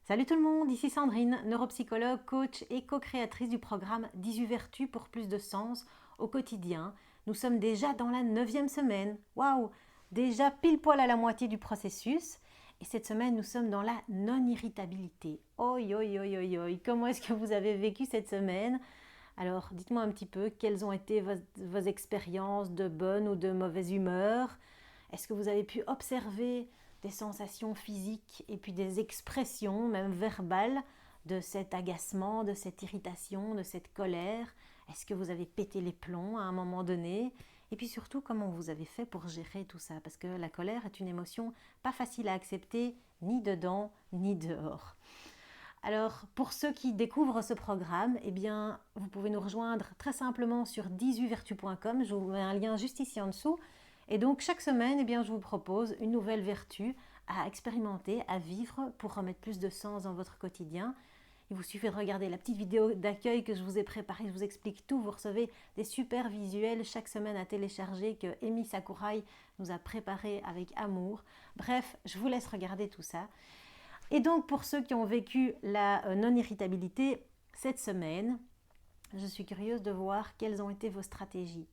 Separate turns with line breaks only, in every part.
Salut tout le monde, ici Sandrine, neuropsychologue, coach et co-créatrice du programme 18 vertus pour plus de sens au quotidien. Nous sommes déjà dans la 9e semaine. Waouh! Déjà pile poil à la moitié du processus. Et cette semaine, nous sommes dans la non-irritabilité. Oi, oi, oi, oi, oi. Comment est-ce que vous avez vécu cette semaine? Alors, dites-moi un petit peu quelles ont été vos expériences de bonne ou de mauvaise humeur. Est-ce que vous avez pu observer des sensations physiques et puis des expressions, même verbales, de cet agacement, de cette irritation, de cette colère? Est-ce que vous avez pété les plombs à un moment donné? Et puis surtout, comment vous avez fait pour gérer tout ça? Parce que la colère est une émotion pas facile à accepter, ni dedans, ni dehors. Alors, pour ceux qui découvrent ce programme, eh bien, vous pouvez nous rejoindre très simplement sur 18vertus.com. Je vous mets un lien juste ici en dessous. Et donc, chaque semaine, eh bien, je vous propose une nouvelle vertu à expérimenter, à vivre pour remettre plus de sens dans votre quotidien. Il vous suffit de regarder la petite vidéo d'accueil que je vous ai préparée. Je vous explique tout. Vous recevez des super visuels chaque semaine à télécharger que Emi Sakurai nous a préparé avec amour. Bref, je vous laisse regarder tout ça. Et donc, pour ceux qui ont vécu la non-irritabilité cette semaine, je suis curieuse de voir quelles ont été vos stratégies.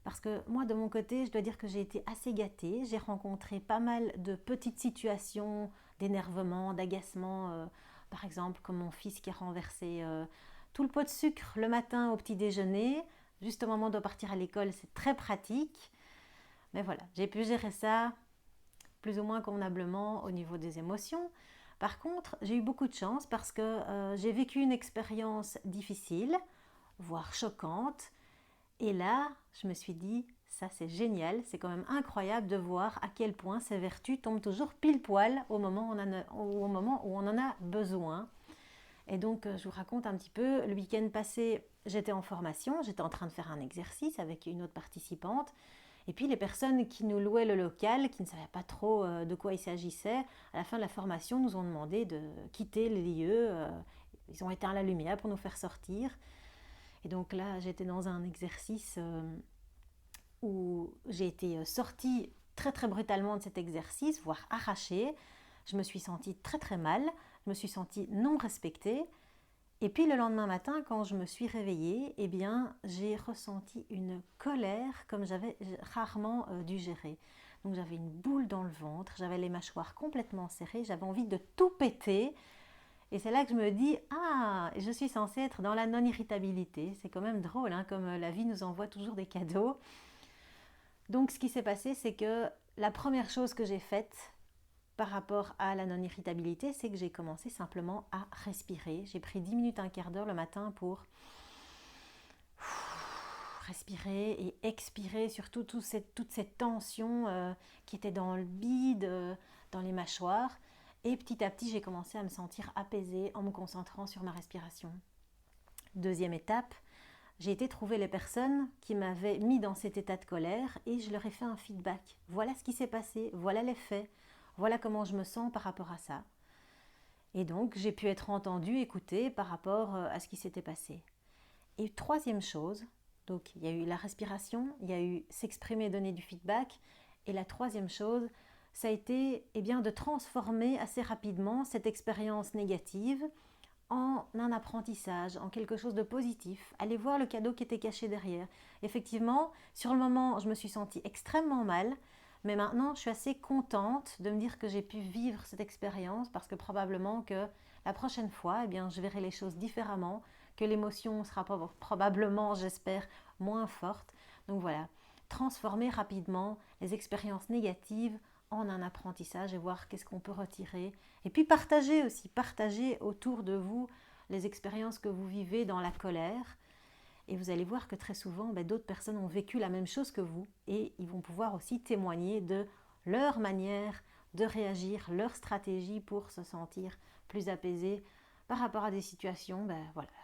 Parce que moi, de mon côté, je dois dire que j'ai été assez gâtée. J'ai rencontré pas mal de petites situations d'énervement, d'agacement. Par exemple, comme mon fils qui a renversé tout le pot de sucre le matin au petit déjeuner. Juste au moment de partir à l'école, c'est très pratique. Mais voilà, j'ai pu gérer ça plus ou moins convenablement au niveau des émotions. Par contre, j'ai eu beaucoup de chance parce que j'ai vécu une expérience difficile, voire choquante. Et là, je me suis dit, ça c'est génial, c'est quand même incroyable de voir à quel point ces vertus tombent toujours pile poil au moment où on en a besoin. Et donc, je vous raconte un petit peu, le week-end passé, j'étais en formation, j'étais en train de faire un exercice avec une autre participante. Et puis les personnes qui nous louaient le local, qui ne savaient pas trop de quoi il s'agissait, à la fin de la formation, nous ont demandé de quitter les lieux. Ils ont éteint la lumière pour nous faire sortir. Et donc là, j'étais dans un exercice où j'ai été sortie très très brutalement de cet exercice, voire arrachée. Je me suis sentie très très mal, je me suis sentie non respectée. Et puis le lendemain matin, quand je me suis réveillée, eh bien, j'ai ressenti une colère comme j'avais rarement dû gérer. Donc j'avais une boule dans le ventre, j'avais les mâchoires complètement serrées, j'avais envie de tout péter. Et c'est là que je me dis, ah, je suis censée être dans la non-irritabilité. C'est quand même drôle, hein, comme la vie nous envoie toujours des cadeaux. Donc ce qui s'est passé, c'est que la première chose que j'ai faite par rapport à la non-irritabilité, c'est que j'ai commencé simplement à respirer. J'ai pris 10 minutes, un quart d'heure le matin pour respirer et expirer surtout toute cette tension qui était dans le bide, dans les mâchoires. Et petit à petit, j'ai commencé à me sentir apaisée en me concentrant sur ma respiration. Deuxième étape, j'ai été trouver les personnes qui m'avaient mis dans cet état de colère et je leur ai fait un feedback. Voilà ce qui s'est passé, voilà les faits, voilà comment je me sens par rapport à ça. Et donc, j'ai pu être entendue, écoutée par rapport à ce qui s'était passé. Et troisième chose, donc il y a eu la respiration, il y a eu s'exprimer, donner du feedback. Et la troisième chose, ça a été de transformer assez rapidement cette expérience négative en un apprentissage, en quelque chose de positif. Aller voir le cadeau qui était caché derrière. Effectivement, sur le moment, je me suis sentie extrêmement mal, mais maintenant, je suis assez contente de me dire que j'ai pu vivre cette expérience parce que probablement que la prochaine fois, je verrai les choses différemment, que l'émotion sera probablement, j'espère, moins forte. Donc voilà, transformer rapidement les expériences négatives en un apprentissage et voir qu'est-ce qu'on peut retirer. Et puis partager aussi, partager autour de vous les expériences que vous vivez dans la colère. Et vous allez voir que très souvent, d'autres personnes ont vécu la même chose que vous et ils vont pouvoir aussi témoigner de leur manière de réagir, leur stratégie pour se sentir plus apaisés par rapport à des situations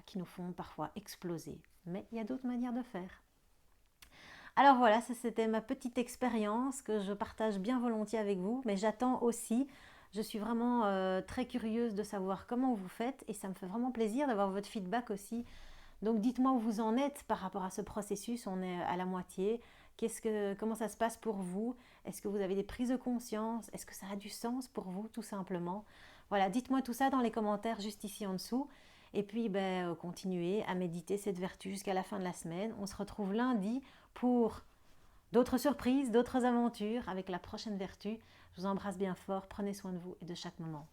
qui nous font parfois exploser. Mais il y a d'autres manières de faire. Alors voilà, ça c'était ma petite expérience que je partage bien volontiers avec vous, mais j'attends aussi, je suis vraiment très curieuse de savoir comment vous faites et ça me fait vraiment plaisir d'avoir votre feedback aussi. Donc dites-moi où vous en êtes par rapport à ce processus, on est à la moitié. Comment ça se passe pour vous? Est-ce que vous avez des prises de conscience? Est-ce que ça a du sens pour vous tout simplement? Voilà, dites-moi tout ça dans les commentaires juste ici en dessous. Et puis, continuez à méditer cette vertu jusqu'à la fin de la semaine. On se retrouve lundi pour d'autres surprises, d'autres aventures avec la prochaine vertu. Je vous embrasse bien fort, prenez soin de vous et de chaque moment.